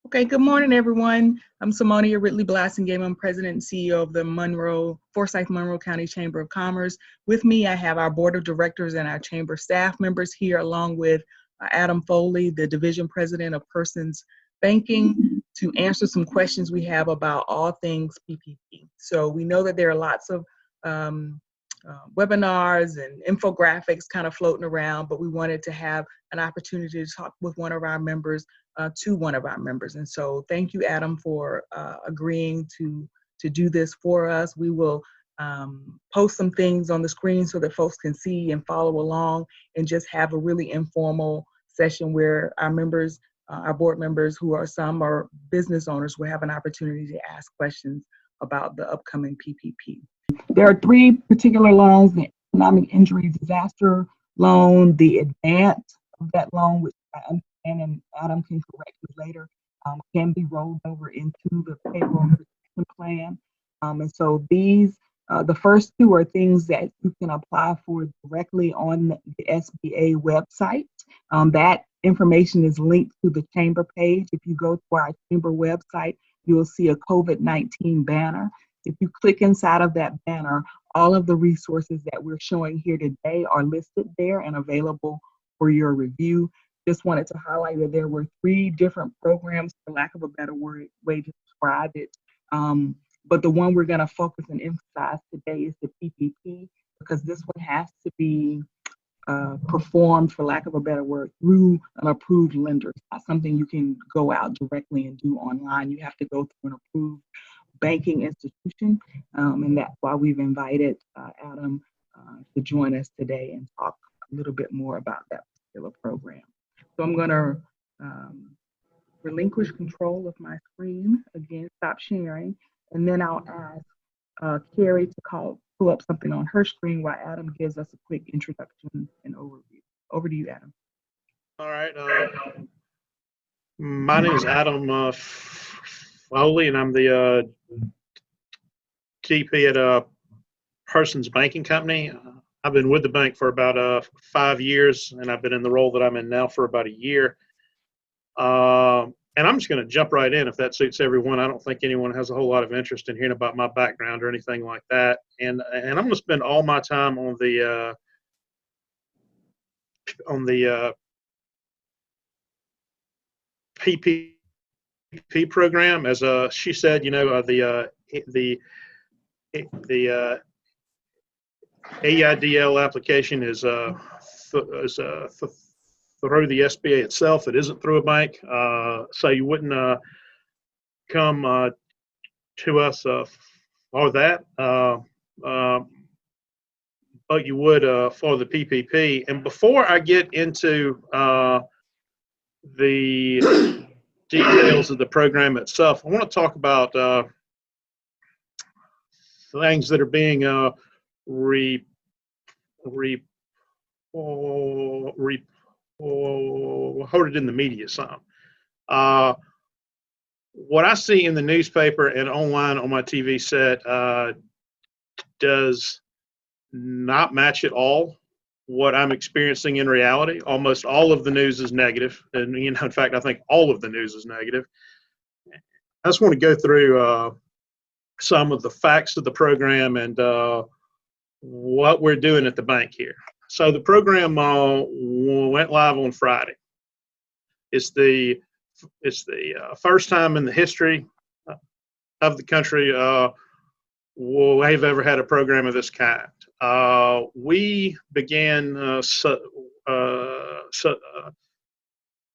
Okay, good morning, everyone. I'm Simonia Ridley Blassingame. I'm President and CEO of the Forsyth-Monroe County Chamber of Commerce. With me, I have our Board of Directors and our Chamber staff members here, along with Adam Foley, the Division President of Persons Banking, to answer some questions we have about all things PPP. So we know that there are lots of webinars and infographics kind of floating around, but we wanted to have an opportunity to talk with one of our members And so thank you, Adam, for agreeing to do this for us. We will post some things on the screen so that folks can see and follow along and just have a really informal session where our members, our board members who are some are business owners, will have an opportunity to ask questions about the upcoming PPP. There are three particular loans: the economic injury disaster loan, the advance of that loan, which I understand, and Adam can correct me later, can be rolled over into the payroll protection plan. And so these, the first two are things that you can apply for directly on the SBA website. That information is linked to the chamber page. If you go to our chamber website, you'll see a COVID-19 banner. If you click inside of that banner, all of the resources that we're showing here today are listed there and available for your review. Just wanted to highlight that there were three different programs, for lack of a better way to describe it. But the one we're going to focus and emphasize today is the PPP, because this one has to be performed, for lack of a better word, through an approved lender. It's not something you can go out directly and do online. You have to go through an approved banking institution, and that's why we've invited Adam to join us today and talk a little bit more about that particular program. So I'm going to relinquish control of my screen, again, stop sharing, and then I'll ask Carrie to pull up something on her screen while Adam gives us a quick introduction and overview. Over to you, Adam. All right. My name is Adam Foley, and I'm the GP at Persons Banking Company. I've been with the bank for about 5 years, and I've been in the role that I'm in now for about a year. And I'm just going to jump right in if that suits everyone. I don't think anyone has a whole lot of interest in hearing about my background or anything like that. And I'm going to spend all my time on the PPP program. As she said, the AIDL application is through the SBA itself. It isn't through a bank, so you wouldn't come to us for that, but you would for the PPP. And before I get into the details of the program itself, I want to talk about things that are being reported in the media some. What I see in the newspaper and online on my TV set does not match at all what I'm experiencing in reality. Almost all of the news is negative, and in fact, I think all of the news is negative. I just want to go through some of the facts of the program and what we're doing at the bank here. So the program went live on Friday. It's the first time in the history of the country we've ever had a program of this kind. We began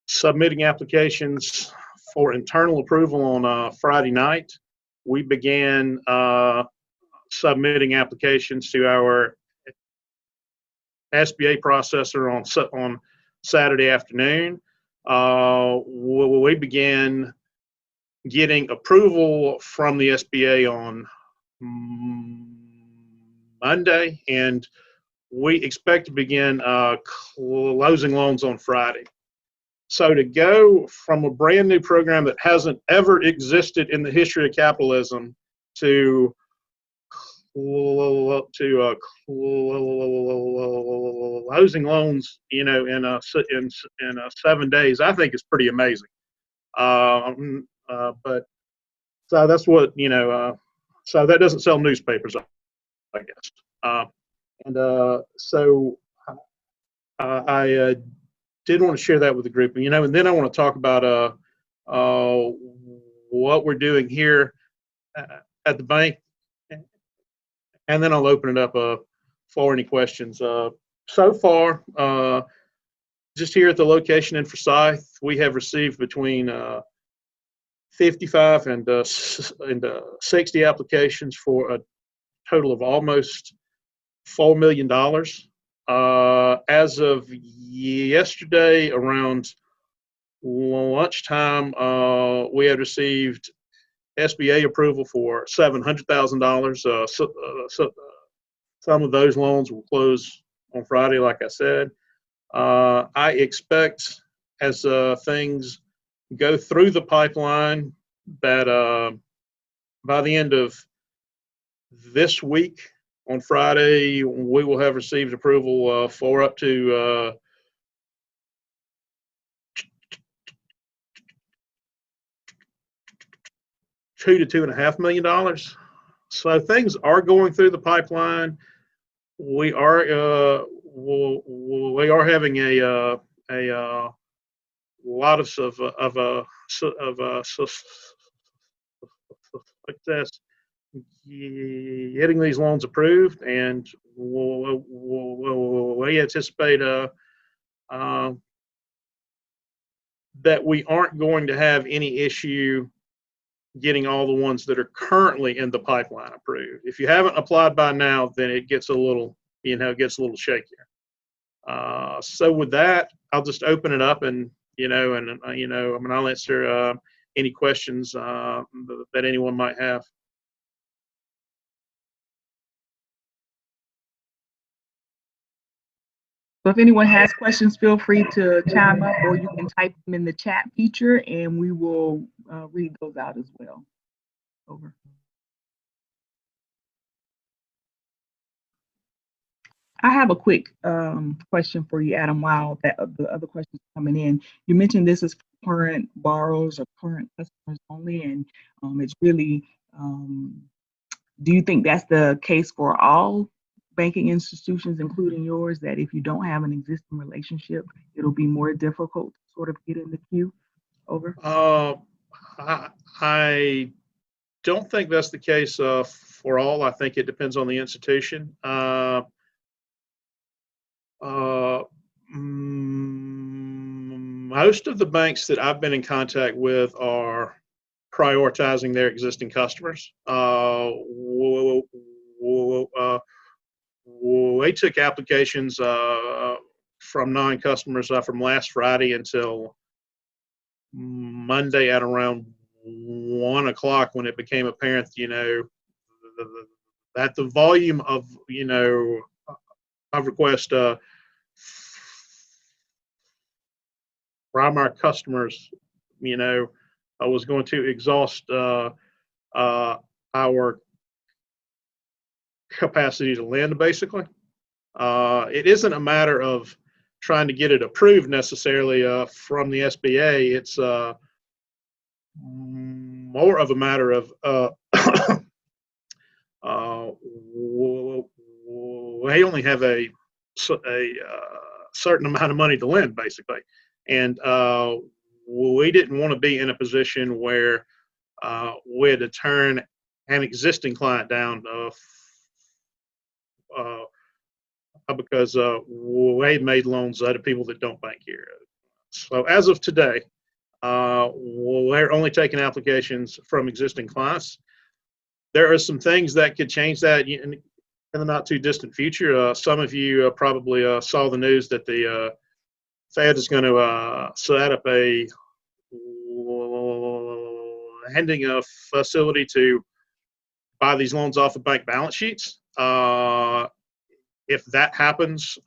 submitting applications for internal approval on Friday night. We began submitting applications to our SBA processor on Saturday afternoon. We began getting approval from the SBA on Monday, and we expect to begin closing loans on Friday. So to go from a brand new program that hasn't ever existed in the history of capitalism to closing loans, in 7 days, I think is pretty amazing. But so that's what, so that doesn't sell newspapers, I guess. So I did want to share that with the group, and then I want to talk about what we're doing here at the bank, and then I'll open it up for any questions. So far, just here at the location in Forsyth, we have received between 55 and 60 applications for a total of almost $4 million. As of yesterday, around lunchtime, we had received SBA approval for $700,000. Some of those loans will close on Friday, like I said. I expect as things go through the pipeline that by the end of this week, on Friday, we will have received approval for up to $2 to $2.5 million. So things are going through the pipeline. We are having a lot of success getting these loans approved, and we anticipate that we aren't going to have any issue getting all the ones that are currently in the pipeline approved. If you haven't applied by now, then it gets a little, shakier. So with that, I'll just open it up and, I'll answer any questions that anyone might have. So if anyone has questions, feel free to chime up, or you can type them in the chat feature and we will read those out as well. Over. I have a quick question for you, Adam, while the other questions are coming in. You mentioned this is for current borrowers or current customers only, and it's really, do you think that's the case for all banking institutions, including yours, that if you don't have an existing relationship, it'll be more difficult to sort of get in the queue? Over. I don't think that's the case for all. I think it depends on the institution. Most of the banks that I've been in contact with are prioritizing their existing customers. We took applications from non-customers from last Friday until Monday at around 1 o'clock, when it became apparent, that the volume of, of requests from our customers, was going to exhaust our capacity to lend, basically. It isn't a matter of trying to get it approved necessarily from the SBA. It's more of a matter of we only have a certain amount of money to lend, basically. And we didn't want to be in a position where we had to turn an existing client down because we made loans to people that don't bank here. So as of today, we're only taking applications from existing clients. There are some things that could change that in the not too distant future. Some of you probably saw the news that the Fed is going to set up a lending facility to buy these loans off of bank balance sheets. If that happens,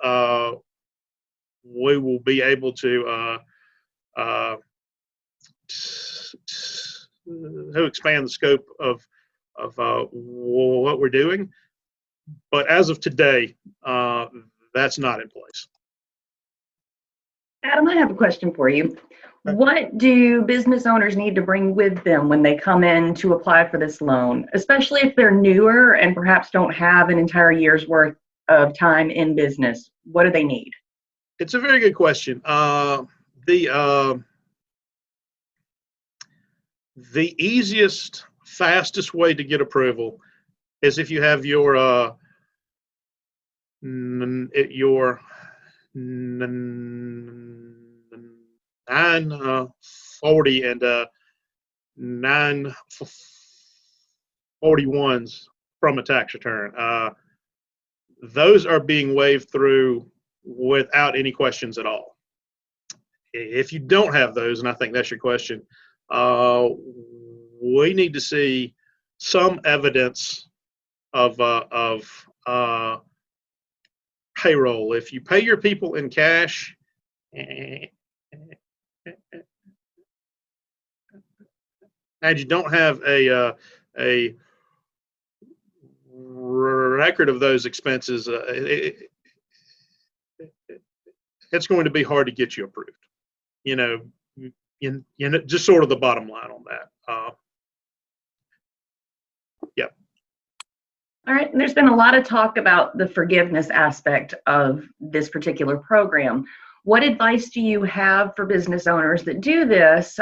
we will be able to expand the scope of what we're doing. But as of today, that's not in place. Adam, I have a question for you. What do business owners need to bring with them when they come in to apply for this loan, especially if they're newer and perhaps don't have an entire year's worth of time in business? What do they need? It's a very good question. The easiest, fastest way to get approval is if you have your 940 and 941s from a tax return. Those are being waved through without any questions at all. If you don't have those, and I think that's your question, we need to see some evidence of payroll. If you pay your people in cash and you don't have a record of those expenses, it's going to be hard to get you approved. You know, just sort of the bottom line on that. Yeah. All right, and there's been a lot of talk about the forgiveness aspect of this particular program. What advice do you have for business owners that do this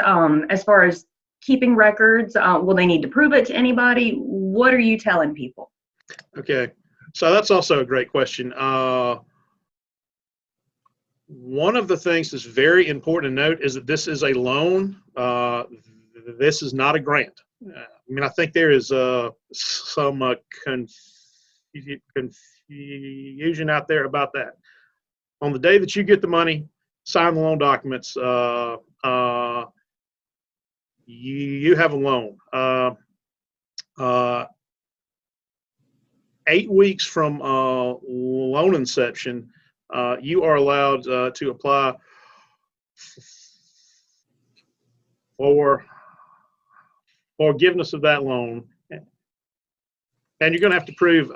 as far as keeping records? Will they need to prove it to anybody? What are you telling people? Okay, so that's also a great question. One of the things that's very important to note is that this is a loan. This is not a grant. I mean, I think there is some confusion out there about that. On the day that you get the money, sign the loan documents, you have a loan. 8 weeks from loan inception, you are allowed to apply for forgiveness of that loan, and you're going to have to prove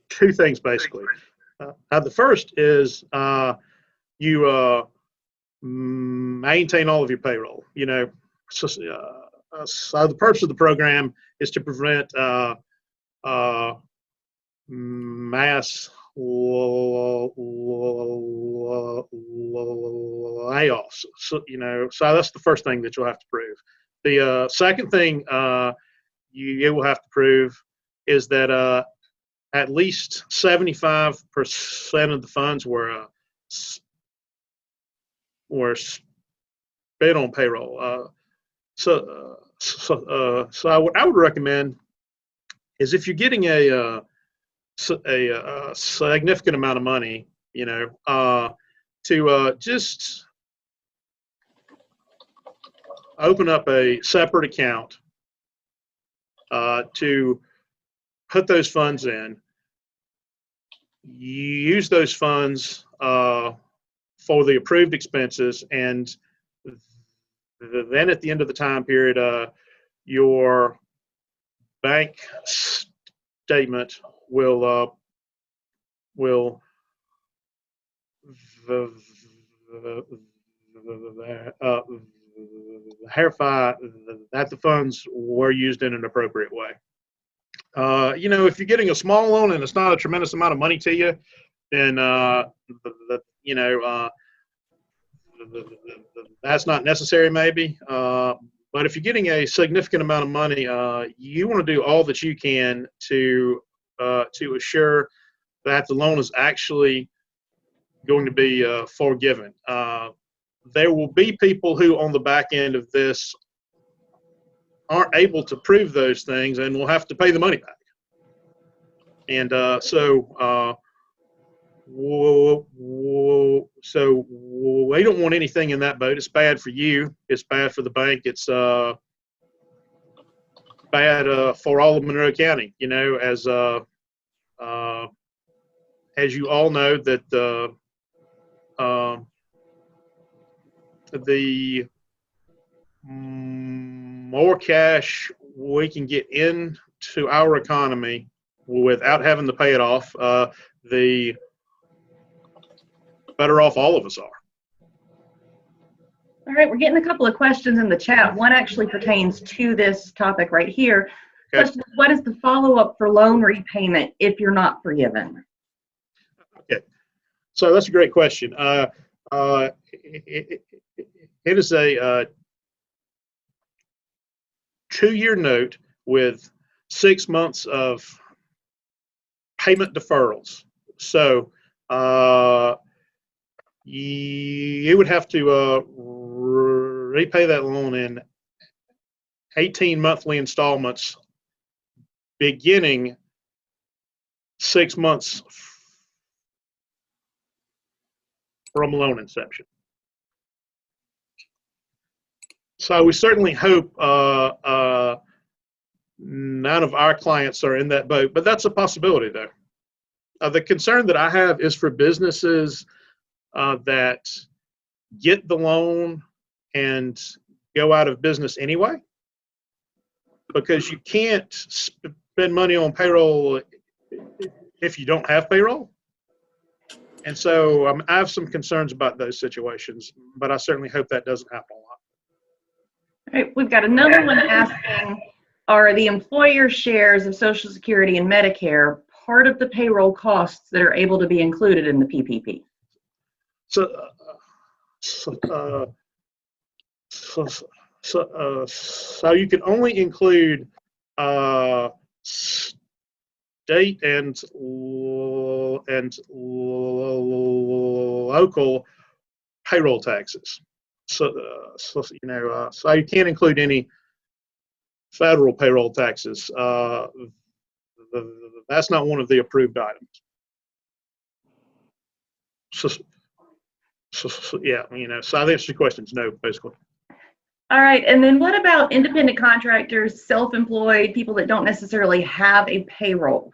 two things basically. The first is you maintain all of your payroll. You know, so the purpose of the program is to prevent mass layoffs. So, you know, so that's the first thing that you'll have to prove. The second thing you will have to prove is that at least 75% of the funds were spent on payroll. So I would recommend is if you're getting a significant amount of money, you know, to just open up a separate account to put those funds in. You use those funds for the approved expenses, and then at the end of the time period, your bank statement will verify that the funds were used in an appropriate way. You know, if you're getting a small loan and it's not a tremendous amount of money to you, then you know, that's not necessary maybe. But if you're getting a significant amount of money, you want to do all that you can to assure that the loan is actually going to be forgiven. There will be people who on the back end of this aren't able to prove those things and will have to pay the money back. And so we don't want anything in that boat. It's bad for you. It's bad for the bank. It's bad for all of Monroe County. You know, as you all know, that the more cash we can get in to our economy without having to pay it off, the better off all of us are. All right, we're getting a couple of questions in the chat. One actually pertains to this topic right here. Okay. Question is, what is the follow-up for loan repayment if you're not forgiven? Okay, so that's a great question. It is a 2-year note with 6 months of payment deferrals. So you would have to repay that loan in 18 monthly installments beginning 6 months from loan inception. So we certainly hope none of our clients are in that boat, but that's a possibility though. The concern that I have is for businesses that get the loan and go out of business anyway, because you can't spend money on payroll if you don't have payroll. And so I have some concerns about those situations, but I certainly hope that doesn't happen a lot. All right, we've got another one asking, are the employer shares of Social Security and Medicare part of the payroll costs that are able to be included in the PPP? So you can only include state and local payroll taxes. So you can't include any federal payroll taxes. That's not one of the approved items. So yeah, so I think the question is no, basically. All right, and then what about independent contractors, self-employed, people that don't necessarily have a payroll?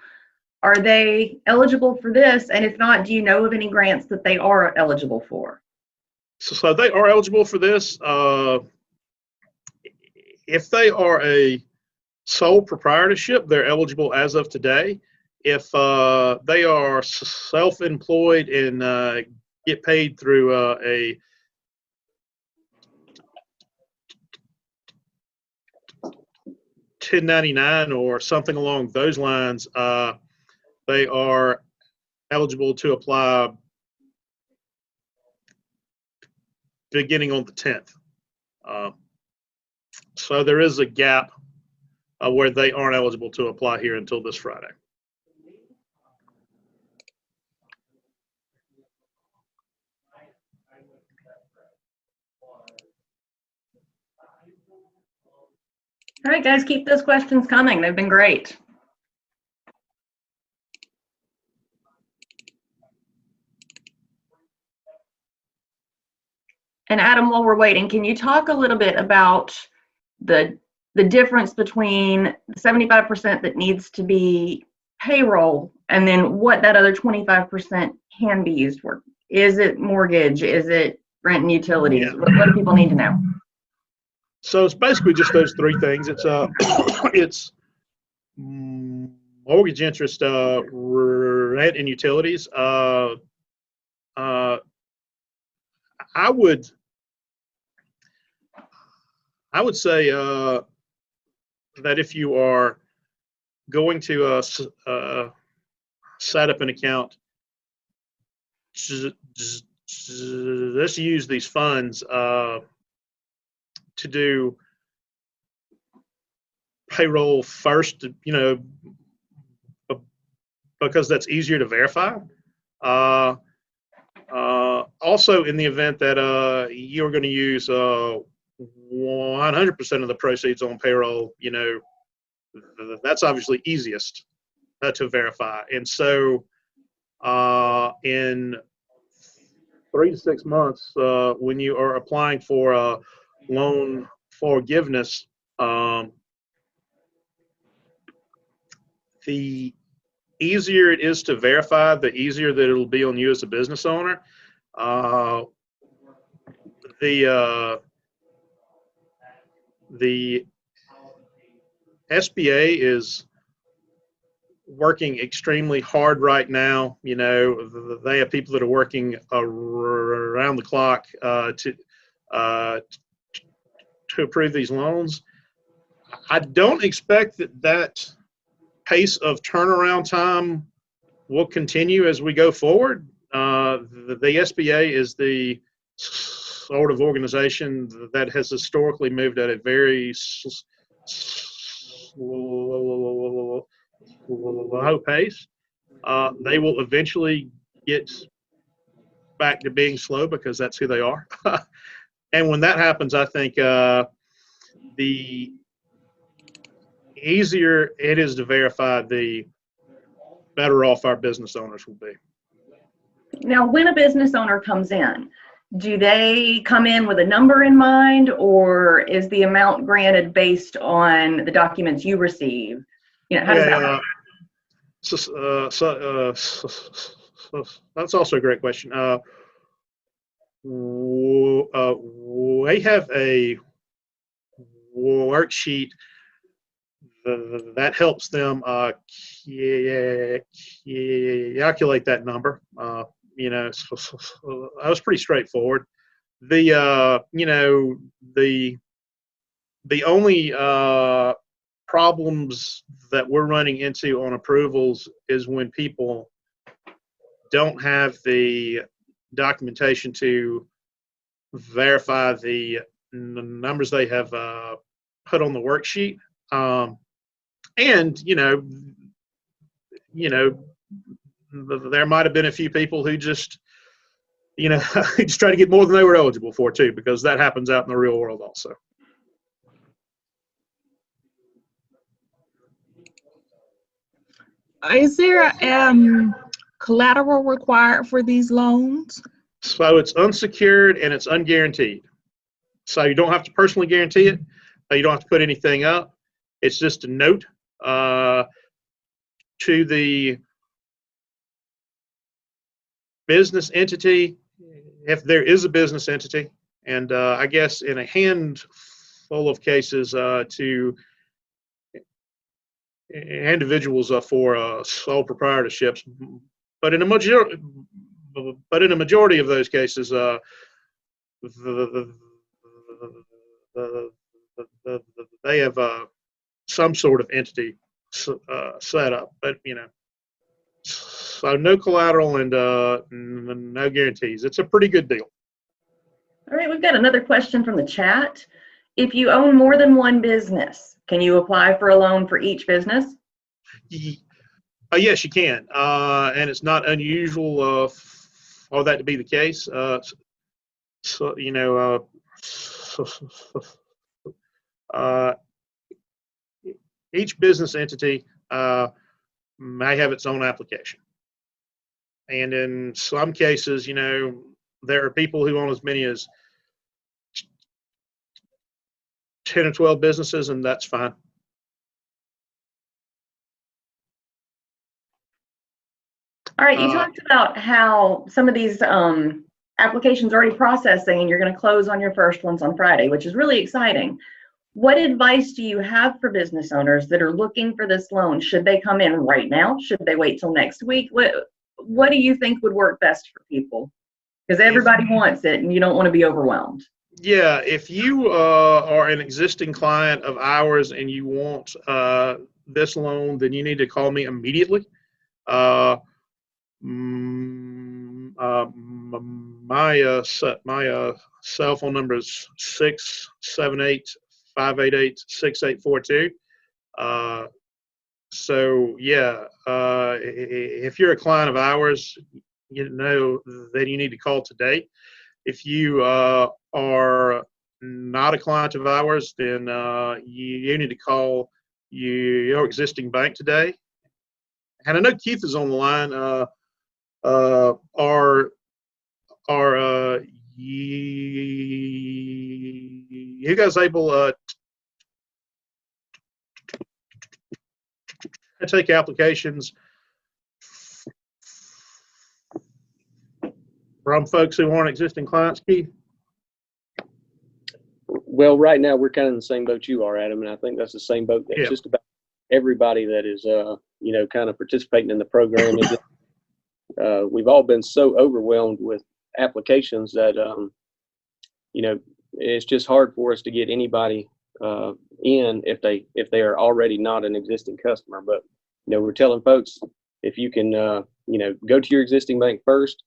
Are they eligible for this? And if not, do you know of any grants that they are eligible for? So they are eligible for this. If they are a sole proprietorship, they're eligible as of today. If they are self-employed and get paid through a 1099 or something along those lines, they are eligible to apply beginning on the 10th. So there is a gap where they aren't eligible to apply here until this Friday. All right, guys, keep those questions coming. They've been great. And Adam, while we're waiting, can you talk a little bit about the difference between the 75% that needs to be payroll and then what that other 25% can be used for? Is it mortgage? Is it rent and utilities? Yeah. What do people need to know? So it's basically just those three things. It's mortgage interest, rent, and utilities. I would say that if you are going to set up an account, just use these funds to do payroll first, because that's easier to verify. Also, in the event that you're going to use 100% of the proceeds on payroll, that's obviously easiest to verify. And so in 3 to 6 months, when you are applying for loan forgiveness, the easier it is to verify, the easier that it'll be on you as a business owner. The SBA is working extremely hard right now. You know, they have people that are working around the clock to approve these loans. I don't expect that pace of turnaround time will continue as we go forward. The SBA is the sort of organization that has historically moved at a very slow pace. They will eventually get back to being slow because that's who they are. And when that happens, I think the easier it is to verify, the better off our business owners will be. Now, when a business owner comes in, do they come in with a number in mind, or is the amount granted based on the documents you receive? You know, how does that work? That's also a great question. We have a worksheet that helps them calculate that number. You know, so that was pretty straightforward. You know, the only problems that we're running into on approvals is when people don't have the documentation to verify the numbers they have put on the worksheet. And you know, there might have been a few people who just, you know, just try to get more than they were eligible for too, because that happens out in the real world also. Is there collateral required for these loans? So it's unsecured and it's unguaranteed. So you don't have to personally guarantee it. You don't have to put anything up. It's just a note to the business entity, if there is a business entity, and I guess in a handful of cases to individuals for sole proprietorships, but in a majority of those cases, they have some sort of entity set up, but you know, so no collateral and no guarantees. It's a pretty good deal. All right, we've got another question from the chat. If you own more than one business, can you apply for a loan for each business? Yes, you can, and it's not unusual for that to be the case. So you know, each business entity may have its own application, and in some cases, you know, there are people who own as many as 10 or 12 businesses, and that's fine. All right, you talked about how some of these applications are already processing and you're going to close on your first ones on Friday, which is really exciting. What advice do you have for business owners that are looking for this loan? Should they come in right now? Should they wait till next week? What do you think would work best for people? Because everybody wants it and you don't want to be overwhelmed. Yeah, if you are an existing client of ours and you want this loan, then you need to call me immediately. My cell phone number is 678-588-6842. So yeah, if you're a client of ours, you know that you need to call today. If you are not a client of ours, then you need to call your existing bank today. And I know Keith is on the line. Are you guys able to take applications from folks who aren't existing clients, Keith? Well, right now we're kind of in the same boat you are, Adam, and I think that's the same boat that just about everybody that is kind of participating in the program. We've all been so overwhelmed with applications that, it's just hard for us to get anybody in if they are already not an existing customer. But, we're telling folks, if you can, go to your existing bank first,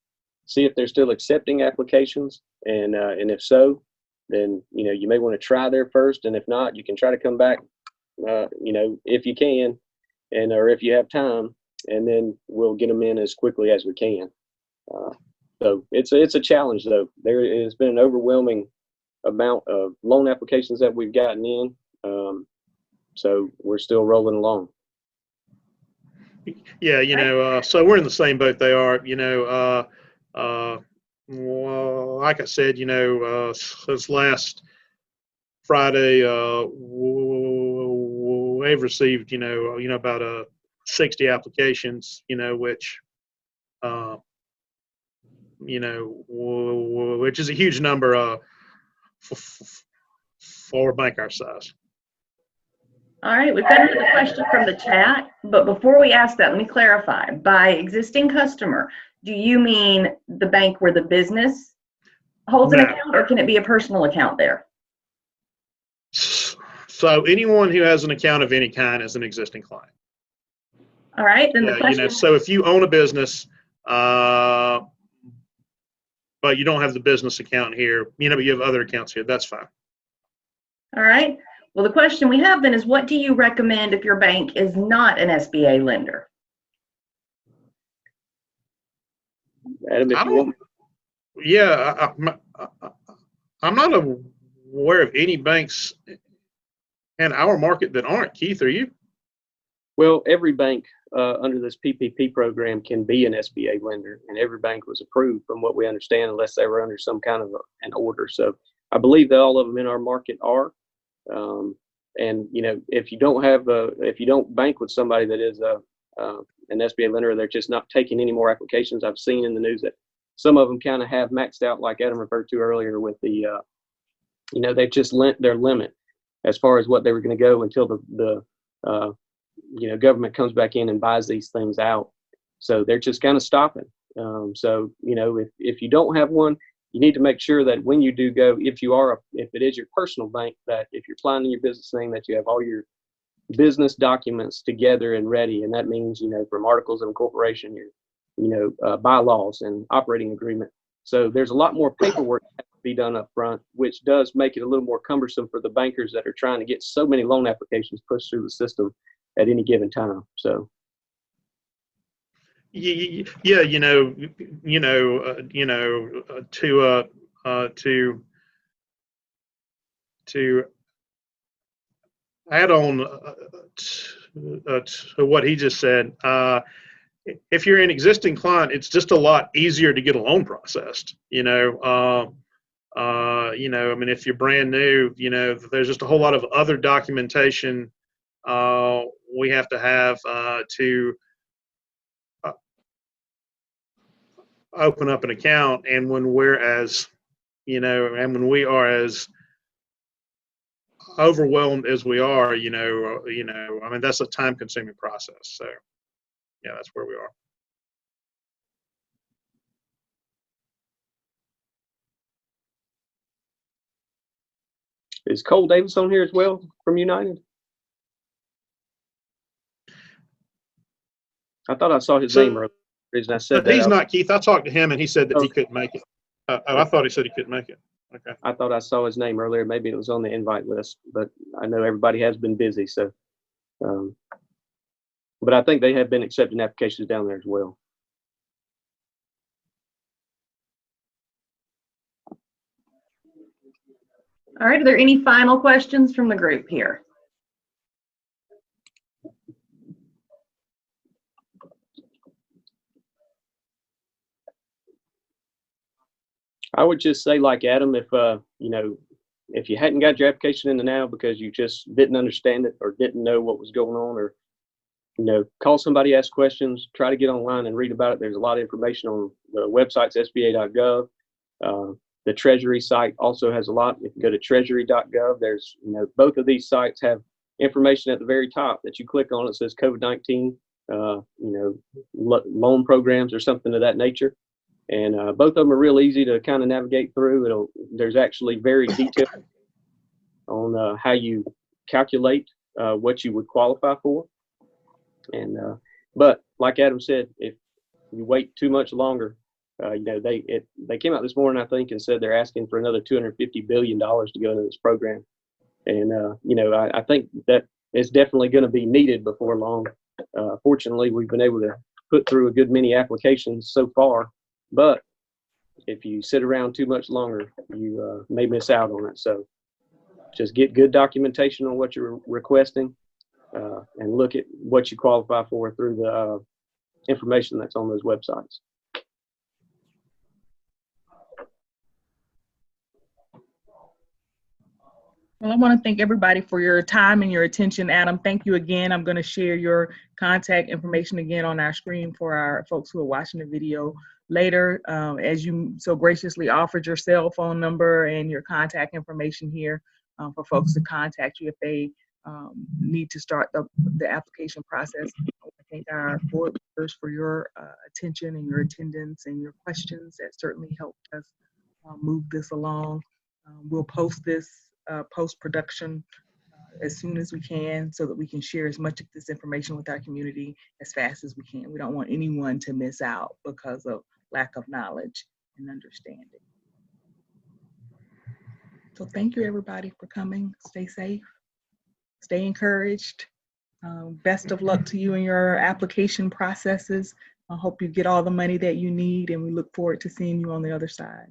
see if they're still accepting applications. And if so, then, you may want to try there first. And if not, you can try to come back, if you can, or if you have time, and then we'll get them in as quickly as we can. So it's a challenge, though. There has been an overwhelming amount of loan applications that we've gotten in. So we're still rolling along. Yeah, so we're in the same boat they are. Well, like I said, since last Friday, we've received, about 60 applications, which, which is a huge number for a bank our size. All right, we've got another question from the chat, but before we ask that, let me clarify. By existing customer, do you mean the bank where the business holds an account, or can it be a personal account there? So anyone who has an account of any kind is an existing client. All right, then the question. So if you own a business, but you don't have the business account here, but you have other accounts here, that's fine. All right. Well, the question we have then is, what do you recommend if your bank is not an SBA lender? Adam, if you want. Yeah, I'm not aware of any banks in our market that aren't. Keith, are you? Well, every bank under this PPP program can be an SBA lender, and every bank was approved from what we understand, unless they were under some kind of an order. So I believe that all of them in our market are. And if you don't bank with somebody that is an SBA lender, they're just not taking any more applications. I've seen in the news that some of them kind of have maxed out, like Adam referred to earlier, with the they've just lent their limit as far as what they were going to go until the government comes back in and buys these things out. So they're just kind of stopping. So if you don't have one, you need to make sure that when you do go, if it is your personal bank, that if you're planning your business thing, that you have all your business documents together and ready. And that means, from articles of incorporation, your, bylaws and operating agreement. So there's a lot more paperwork that has to be done up front, which does make it a little more cumbersome for the bankers that are trying to get so many loan applications pushed through the system at any given time. So. To add on to what he just said, if you're an existing client, it's just a lot easier to get a loan processed. If you're brand new, there's just a whole lot of other documentation we have to have to open up an account. And when we are as overwhelmed as we are, that's a time-consuming process. So, yeah, that's where we are. Is Cole Davis on here as well from United? I thought I saw his name earlier. Reason I said that. He's not, Keith. I talked to him and he said that he couldn't make it. I thought he said he couldn't make it. Okay. I thought I saw his name earlier. Maybe it was on the invite list, but I know everybody has been busy. So, but I think they have been accepting applications down there as well. All right. Are there any final questions from the group here? I would just say, like Adam, if you hadn't got your application in now because you just didn't understand it or didn't know what was going on, or call somebody, ask questions, try to get online and read about it. There's a lot of information on the websites, sba.gov. The Treasury site also has a lot. If you go to treasury.gov, there's both of these sites have information at the very top that you click on. It says COVID-19 loan programs or something of that nature. And both of them are real easy to kind of navigate through. There's actually very detailed on how you calculate what you would qualify for. And but like Adam said, if you wait too much longer, they came out this morning, I think, and said they're asking for another $250 billion to go into this program. And I think that it's definitely going to be needed before long. Fortunately, we've been able to put through a good many applications so far, but if you sit around too much longer, you may miss out on it. So just get good documentation on what you're requesting, and look at what you qualify for through the information that's on those websites. Well, I want to thank everybody for your time and your attention. Adam, thank you again. I'm going to share your contact information again on our screen for our folks who are watching the video later. As you so graciously offered your cell phone number and your contact information here for folks to contact you if they need to start the application process. I thank our board members for your attention and your attendance and your questions. That certainly helped us move this along. We'll post this post-production as soon as we can so that we can share as much of this information with our community as fast as we can. We don't want anyone to miss out because of lack of knowledge and understanding. So thank you everybody for coming. Stay safe, stay encouraged. Best of luck to you in your application processes. I hope you get all the money that you need, and we look forward to seeing you on the other side.